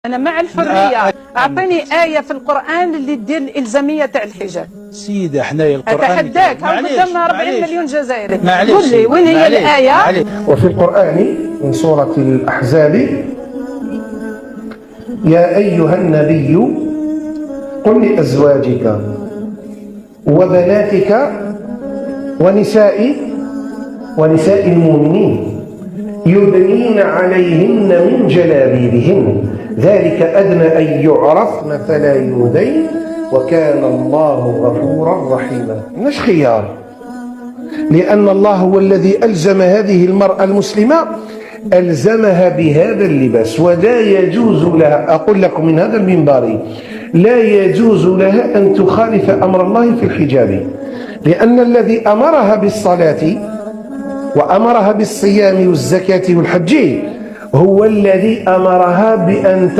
أنا مع الحرية. أعطيني آية في القرآن اللي تدير الإلزامية تاع الحجاب. سيدة حنايا القرآن أتحداك، ها قدامنا 40 مليون جزائري. قول لي وين هي الآية؟ وفي القرآن من سورة الأحزاب: يا أيها النبي قل لأزواجك وبناتك ونساء المؤمنين يدنين عليهن من جلابيبهن ذلك أدنى أن يعرفن فلا يؤذين وكان الله غفورا رحيما. مش خيار، لأن الله هو الذي ألزم هذه المرأة المسلمة، ألزمها بهذا اللباس، ولا يجوز لها، أقول لكم من هذا المنبر، لا يجوز لها أن تخالف أمر الله في الحجاب، لأن الذي أمرها بالصلاة وأمرها بالصيام والزكاة والحج هو الذي أمرها بأن